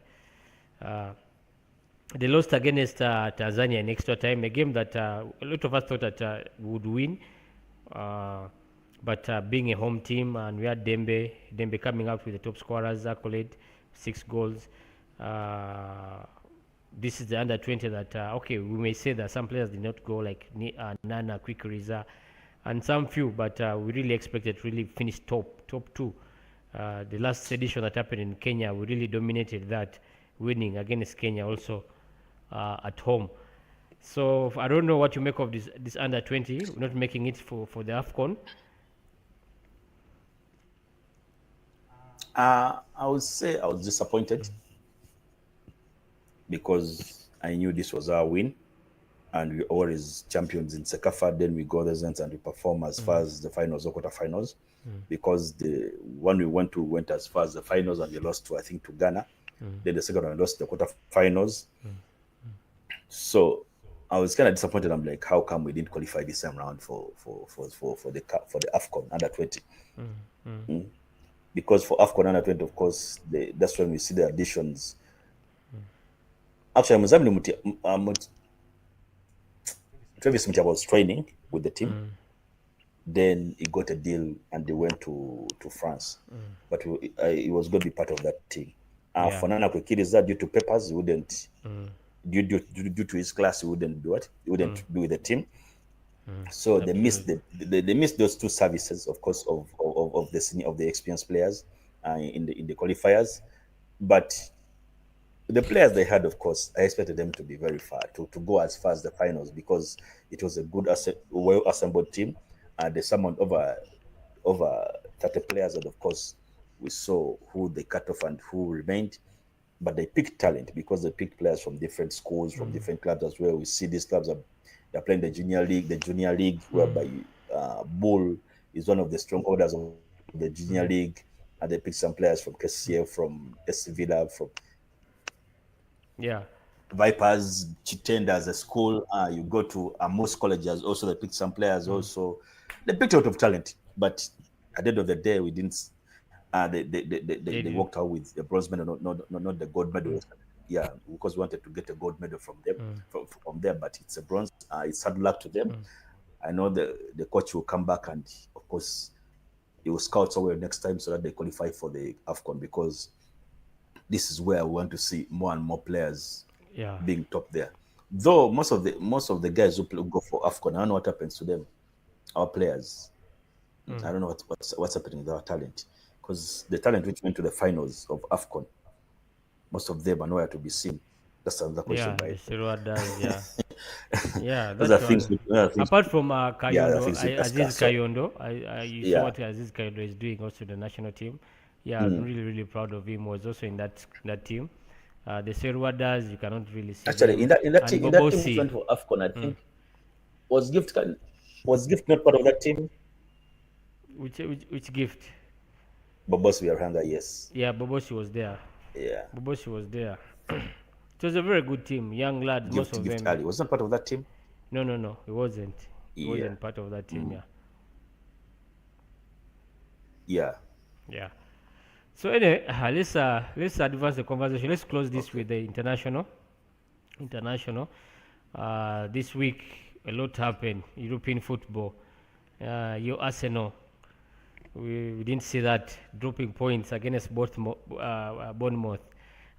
They lost against Tanzania in extra time, a game that a lot of us thought that would win. But being a home team, and we had Dembe coming out with the top scorers accolade, 6 goals. This is the under 20 that, okay, we may say that some players did not go, like Nana, Kwikuriza, and some few, but we really expected to really finish top 2. The last edition that happened in Kenya, we really dominated that, winning against Kenya also at home. So I don't know what you make of this under 20, not making it for the AFCON. I would say I was disappointed, because I knew this was our win, and we always champions in Sekafa. Then we go there and we perform as far as the finals or quarterfinals, because the one we went as far as the finals, and we lost to, I think, to Ghana. Then the second one we lost the quarterfinals. So I was kind of disappointed. I'm like, how come we didn't qualify this time round for the AFCON under 20? Because for AFCON under 20, of course, that's when we see the additions. Actually, Travis Mutiaba was training with the team. Then he got a deal and they went to France. But he was going to be part of that team. For Nana Kwekiriza, due to papers, he wouldn't. Due to his class, he wouldn't do it. He wouldn't be with the team. So they missed those 2 services, of course, of the experienced players in the qualifiers. But the players they had, of course, I expected them to be very far, to go as far as the finals, because it was a good, well-assembled team. They summoned over 30 players, and of course, we saw who they cut off and who remained. But they picked talent, because they picked players from different schools, from different clubs as well. We see these clubs they're playing the junior league, whereby Bull is one of the strong orders of the junior league. And they picked some players from KCA, from SC Villa, from Vipers, Chitenda as a school. You go to Amos colleges, also they picked some players. Also, they picked a lot of talent. But at the end of the day, we didn't. They walked out with a bronze medal, not the gold medal. Yeah, because we wanted to get a gold medal from them, from there. But it's a bronze. It's hard luck to them. I know the coach will come back and, of course, he will scout somewhere next time so that they qualify for the AFCON, because this is where we want to see more and more players being top there. Though most of the guys who go for AFCON, I don't know what happens to them, our players. I don't know what's happening with our talent, because the talent which went to the finals of AFCON, most of them are nowhere to be seen. That's another question. Yeah, Sirwa does, yeah. Yeah, Those that are things. one. Things Apart from yeah, Kayondo, things we Aziz discuss. So, Kayondo, you saw yeah. what Aziz Kayondo is doing also the national team. Yeah, I'm really, really proud of him. Was also in that team. The Serwa does, you cannot really see Actually, them. in that And team which went Bobosi, for AFCON, I think was Gift not part of that team? which gift? Bobos Biarhanga, yes. Yeah, Bobosi was there. Yeah. Bobosi was there. It was a very good team. Young lads, most of Gift them. Ali was not part of that team. No, he wasn't. He Yeah. wasn't part of that team. Yeah. Yeah. So anyway, let's advance the conversation. Let's close this with the international. This week a lot happened. European football. Your Arsenal. We didn't see that dropping points against Bournemouth,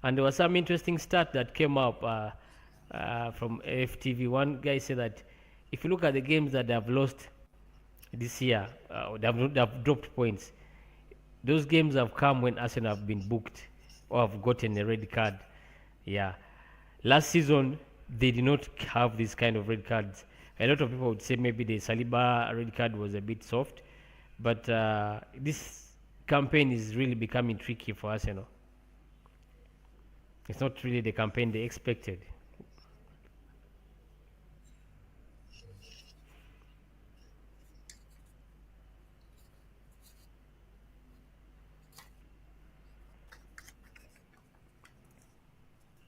and there was some interesting stat that came up from FTV. One guy said that if you look at the games that they have lost this year, they have dropped points. Those games have come when Arsenal have been booked or have gotten a red card. Yeah. Last season, they did not have this kind of red cards. A lot of people would say maybe the Saliba red card was a bit soft, but this campaign is really becoming tricky for Arsenal. It's not really the campaign they expected.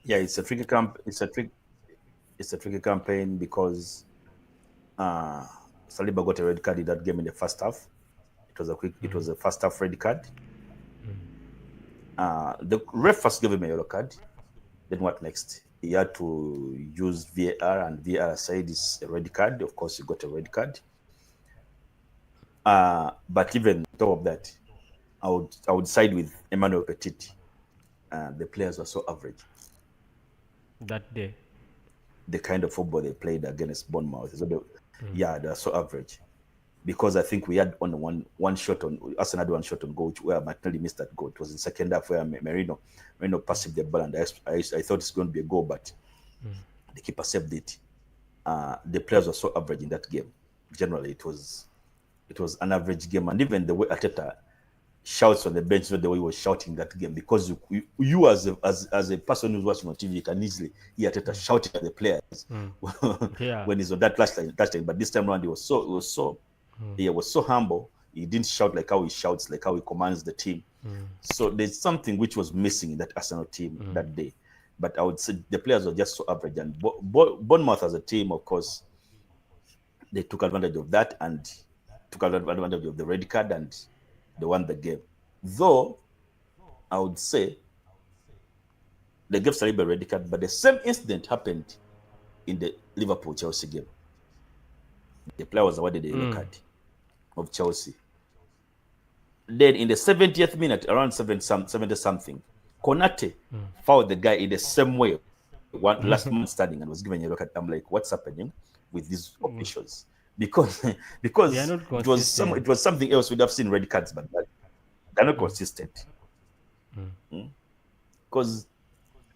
Yeah, it's a tricky campaign because Saliba got a red card in that game in the first half. It was a first half red card. The ref first gave him a yellow card. Then what next? He had to use VAR, and VAR said it's a red card. Of course, he got a red card. But even on top of that, I would side with Emmanuel Petit. The players were so average that day. The kind of football they played against Bournemouth, yeah, they're so average. Because I think we had on one shot on Arsenal had one shot on goal where Martinelli missed that goal. It was in second half where Merino passed the ball, and I thought it's going to be a goal, but the keeper saved it. The players were so average in that game. Generally, it was an average game, and even the way Arteta shouts on the bench, the way he was shouting that game, because you as a person who's watching on TV, you can easily hear Arteta shouting at the players when he's on that touchline. But this time around, he was so humble. He didn't shout like how he shouts, like how he commands the team. So there's something which was missing in that Arsenal team that day. But I would say the players were just so average. And Bournemouth as a team, of course, they took advantage of that and took advantage of the red card, and they won the game. Though, I would say they gave Saliba a red card, but the same incident happened in the Liverpool-Chelsea game. The player was awarded a yellow card of Chelsea. Then in the 70th minute, around 70-something, Konate fouled the guy in the same way, last man standing, and was given a yellow card. I'm like, what's happening with these officials? Because it was something else we'd have seen red cards, but they're not consistent. Because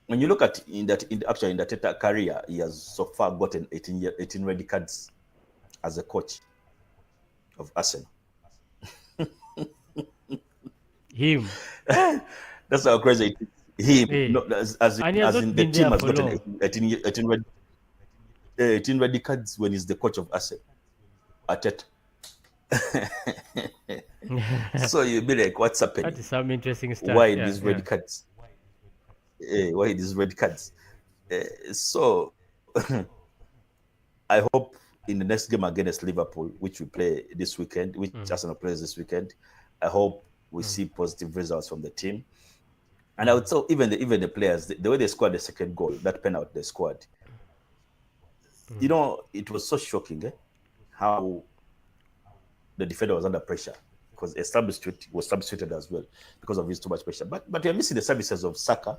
when you look at in the career, he has so far gotten 18 red cards as a coach of Arsenal. Him. That's how crazy it is. Him. Hey. No, as in the team has gotten 18 red cards when he's the coach of Arsenal. Arteta. So you'll be like, what's happening? That is some interesting stuff. Why these red cards? Why these red cards? So I hope in the next game against Liverpool, which we play this weekend, which Arsenal plays this weekend, I hope we see positive results from the team. And I would say even the players, the way they scored the second goal, that penalty they scored, it was so shocking. how the defender was under pressure because was substituted as well because of his too much pressure. But you're missing the services of Saka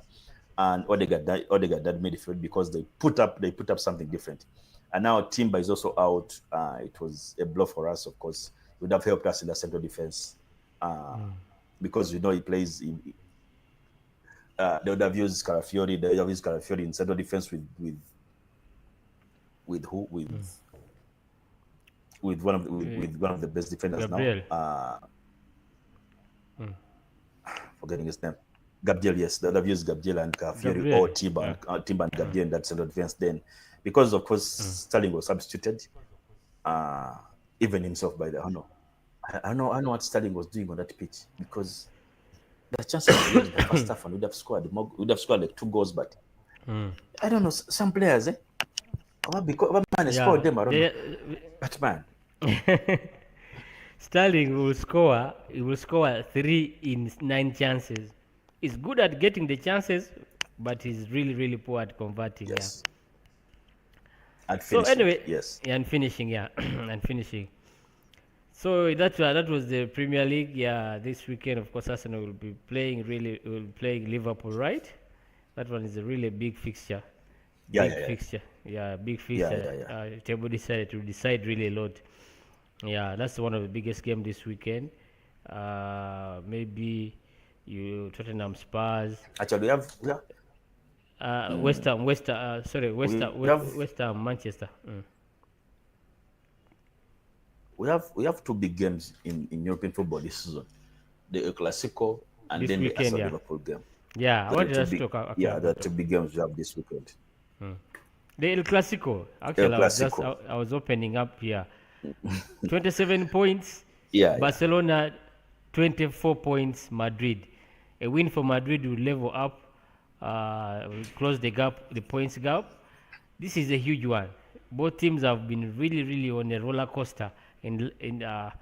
and Odegaard that midfield because they put up something different. And now Timber is also out. It was a blow for us, of course. It would have helped us in the central defense because he plays in. They would have used Carafiori. They would have used Carafiori in central defense with who? With one of the best defenders Gabriel. now. Forgetting his name. Gabriel, yes. They would have used Gabriel and Carafiori or Timber and Gabriel in that central defense then. Because, of course, Sterling was substituted. Even himself, by the I know what Sterling was doing on that pitch because the chances of the first half and would have scored like 2 goals, but I don't know, some players, because man scored them, I don't know. But man, Sterling will score. He will score 3 in 9 chances. He's good at getting the chances, but he's really, really poor at converting. Yes. Yeah. And finishing, so anyway, yes, and finishing, and finishing. So that was the Premier League. Yeah, this weekend, of course, Arsenal will be playing Liverpool, right? That one is a really big fixture. Big fixture. Table decided to decide really a lot. Yeah, that's one of the biggest games this weekend. Maybe Tottenham Spurs. Actually, we have West Ham, Manchester. We have 2 big games in European football this season: the elclasico and This then weekend, the Arsenal yeah. Liverpool game. Yeah, I wanted us to talk there are 2 big games we have this weekend. The elclasico. Actually, I was opening up here. 27 points. Barcelona, 24 points. Madrid. A win for Madrid will level up, will close the points gap. This is a huge one. Both teams have been really, really on a roller coaster in La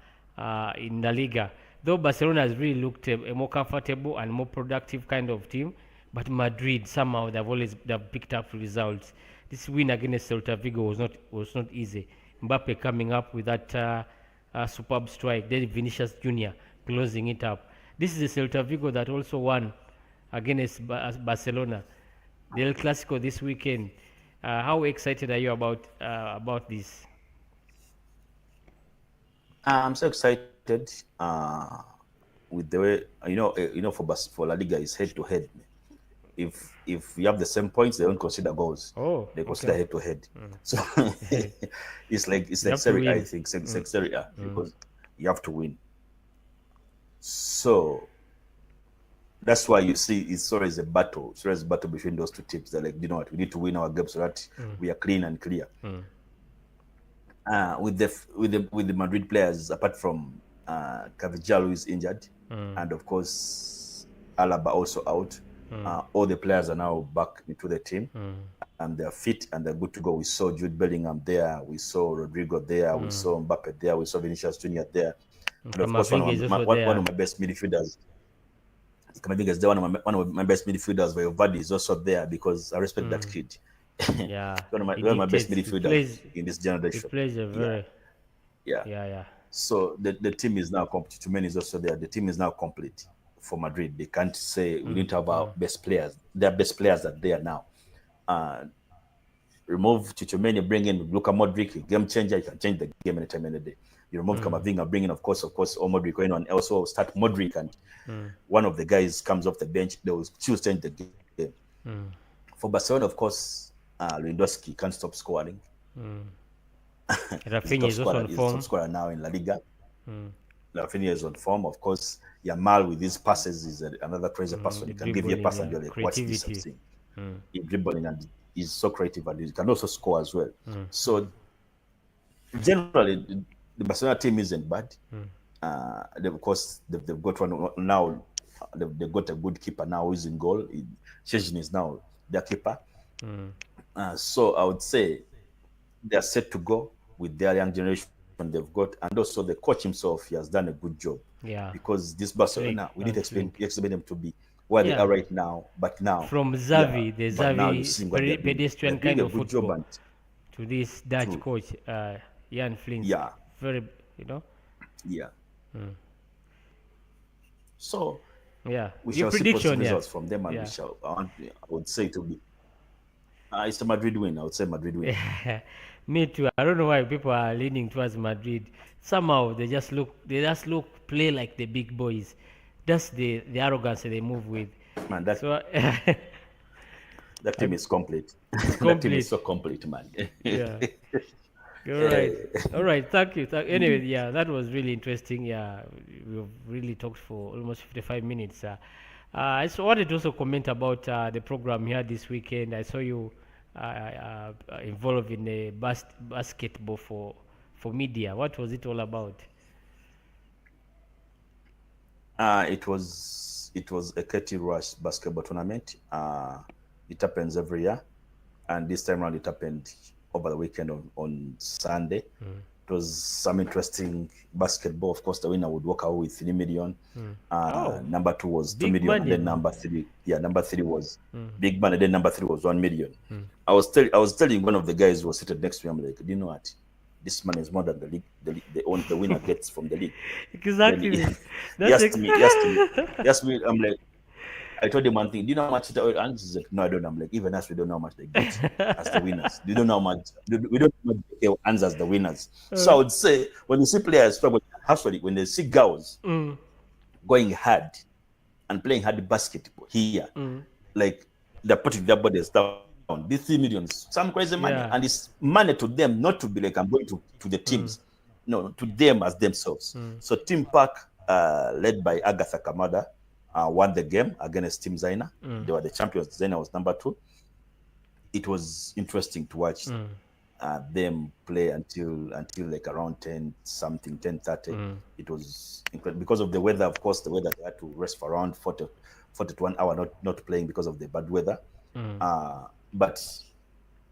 Liga. Though Barcelona has really looked a more comfortable and more productive kind of team, but Madrid somehow they've picked up results. This win against Celta Vigo was not easy. Mbappe coming up with that superb strike. Then Vinicius Junior closing it up. This is the Celta Vigo that also won against Barcelona. The El Clasico this weekend. How excited are you about this? I'm so excited with the way for La Liga is head to head. If you have the same points, they don't consider goals. They consider head to head. So it's like Serie A, I think. It's like Serie A because you have to win. So that's why you see it's always a battle. It's always a battle between those 2 teams. They're like, you know what, we need to win our games so that we are clean and clear. With the Madrid players, apart from Cavajal, who is injured, and of course Alaba also out. All the players are now back into the team, and they're fit and they're good to go. We saw Jude Bellingham there, we saw Rodrigo there, we saw Mbappe there, we saw Vinicius Junior there, and of course one of my best midfielders. Kamavinga is there. One of my best midfielders, Valverde, is also there because I respect that kid. Yeah, one of my best midfielders in this generation. He plays a very yeah. So the team is now complete. Tumen is also there. The team is now complete for Madrid. They can't say we need to have our best players. Their best players are there now. Remove Tumen, bring in Luka Modric, a game changer. You can change the game anytime, any day. You remove Kamavinga, bring in, of course, or Modric going on. Also start Modric, and one of the guys comes off the bench. They will still change the game. For Barcelona, of course, Lewandowski can't stop scoring. Rafinha is also on form. Top scorer now in La Liga. Rafinha is on form. Of course, Yamal with his passes is another crazy person. He can give you a pass and you're like, what's this I'm seeing? He's dribbling and he's so creative, and he can also score as well. So generally, the Barcelona team isn't bad. Of course, they've got one now. They've got a good keeper now who is in goal. Szczesny is now their keeper. So I would say they are set to go with their young generation they've got, and also the coach himself, he has done a good job. Yeah. Because this Barcelona, we need to expect them to be where they are right now. But now from Xavi, the Xavi pedestrian kind of football, to this Dutch coach. Ian Flint. Yeah. Very, you know. Yeah. So Yeah. we Your shall see positive prediction, yeah. results from them, and Yeah. we shall. I would say it will be. It's a Madrid win. I would say Madrid win. Me too. I don't know why people are leaning towards Madrid. Somehow they just look play like the big boys. That's the arrogance they move with. Man, that So that team is complete. it's That team is complete. so complete, man. Yeah. All right. All right. Thank you. Anyway, yeah, that was really interesting. Yeah, we've really talked for almost 55 minutes. I just wanted to also comment about the program here this weekend. I saw you involved in a basketball for media. What was it all about? It was a Katie Rush basketball tournament. It happens every year, and this time around it happened over the weekend on Sunday. It was some interesting basketball. Of course, the winner would walk away with 3 million. Number 2 was 2 million, money, and then number 3 was big money. Then number 3 was 1 million. I was telling one of the guys who was seated next to me, I'm like, do you know what? This money is more than the winner gets from the league. Exactly. He asked me, I'm like, I told him one thing. Do you know how much it? And he said, no, I don't know. I'm like, even us, we don't know how much they get as the winners. We don't know how much. We don't know how much they earn as the winners. So I would say, when you see players struggle, actually, when they see girls going hard and playing hard basketball here, like they're putting their bodies down. These 3 millions, some crazy money, and it's money to them, not to be like I'm going to the teams, no, to them as themselves. So Team Park, led by Agatha Kamada, won the game against Team Zaina. They were the champions. Zaina was number 2. It was interesting to watch them play until like around 10:30. It was incredible because of the weather. Of course, the weather, they had to rest for around 40 to 1 hour, not playing because of the bad weather. But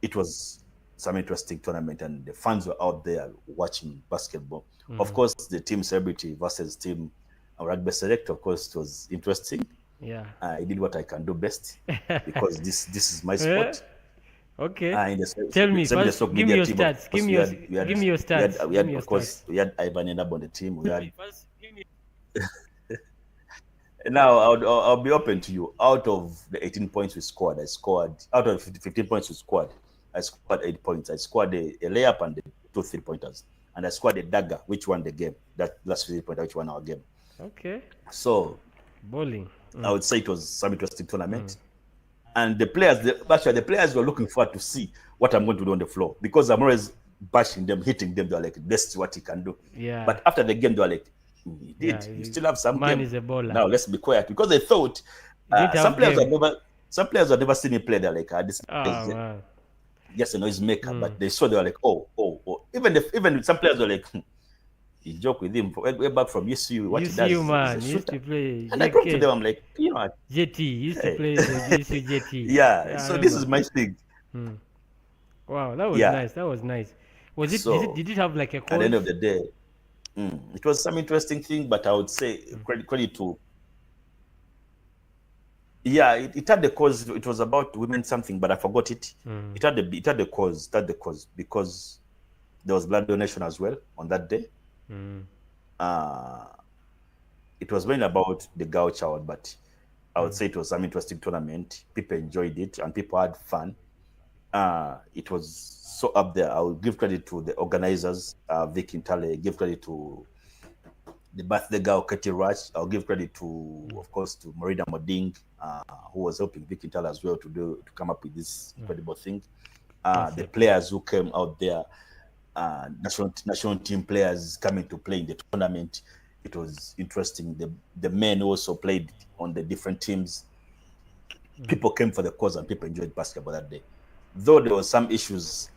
it was some interesting tournament, and the fans were out there watching basketball. Of course, the team celebrity versus team rugby select, of course, it was interesting. Yeah. I did what I can do best because this is my sport. Okay. Tell me first. Give me your stats. Give me your stats. We had, of course, we had Ivan Enab on the team. We had. Now, I'll be open to you. Out of the 18 points we scored, out of 15 points we scored, I scored 8 points. I scored a layup and 2 3-pointers. And I scored a dagger, which won the game. That last 3-pointer, which won our game. Okay. So, bowling. I would say it was some interesting tournament. And the players were looking forward to see what I'm going to do on the floor, because I'm always bashing them, hitting them. They're like, this is what he can do. Yeah. But after the game, they're like, he did. You still have some man game. Is a baller. Now let's be quiet, because they thought some players had never seen him play. They're like, this is just a noise maker. But they saw, they were like, oh. Even some players were like, you joke with him way back from UCU. What he does, man, he used to play. And I come to them, I'm like, you know what? JT used to play the UCU JT. Yeah. So this is my thing. Wow, that was nice. That was nice. Was it? So, did it have like a cause? At the end of the day, it was some interesting thing, but I would say credit to. Yeah, it had the cause. It was about women something, but I forgot it. It had the cause. Because there was blood donation as well on that day. It was mainly about the girl child, but I would say it was some interesting tournament. People enjoyed it and people had fun. It was so up there. I will give credit to the organizers, Vic Intale. Give credit to the birthday girl, Katie Rush. I'll give credit to, of course, to Marida Moding, who was helping Vic Intale as well to come up with this incredible thing. The players who came out there, national team players coming to play in the tournament. It was interesting. The men also played on the different teams. People came for the cause and people enjoyed basketball that day. Though there were some issues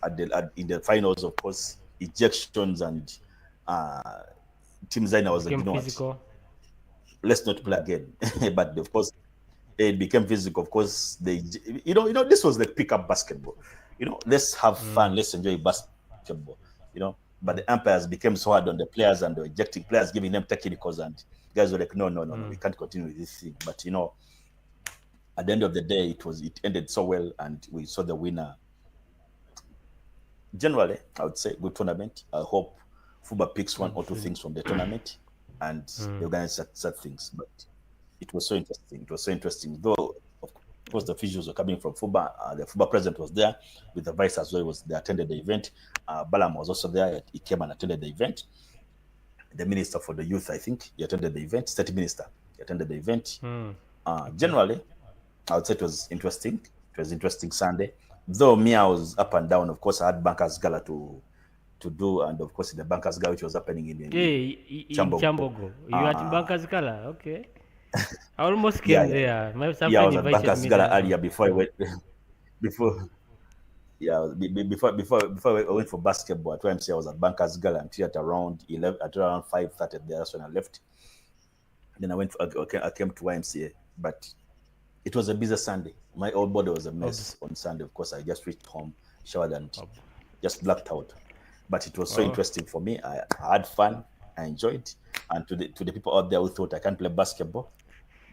in the finals, of course, ejections and Team Zaina was like, you know what? Let's not play again. But of course, it became physical. Of course, this was like pick up basketball. Let's have fun. Let's enjoy basketball. But the umpires became so hard on the players and the ejecting players, giving them technicals, and guys were like, no, we can't continue with this thing. But at the end of the day, it ended so well, and we saw the winner generally, I would say good tournament. I hope FUBA picks one or two things from the tournament and they organize such things. But it was so interesting. It was so interesting. Though, of course, the officials were coming from FUBA. The FUBA president was there with the vice as well. They attended the event. Balam was also there. He came and attended the event. The minister for the youth, I think, he attended the event. State minister, he attended the event. Generally, I would say it was interesting. It was interesting Sunday. Though me, I was up and down. Of course, I had Bankers Gala to do, and of course, the Bankers Gala, which was happening in Chambogo. You at Bankers Gala, okay? I almost came there. My some I friend was at invited Bankers me Gala there. earlier before I went. before before I went for basketball at YMCA, I was at Bankers Gala until at around 5:30 there. That's when I left. Then I came to YMCA, but it was a busy Sunday. My old body was a mess on Sunday. Of course, I just reached home, showered, and just blacked out. But it was so interesting for me. I had fun. I enjoyed. And to the people out there who thought I can't play basketball,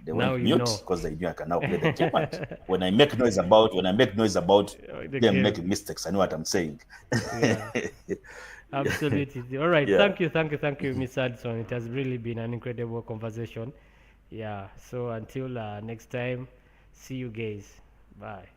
they went mute because they knew I can now play the game. And when I make noise about them making mistakes, I know what I'm saying. Yeah. Absolutely. All right. Thank you, Miss Hudson. It has really been an incredible conversation. Yeah. So until next time, see you guys. Bye.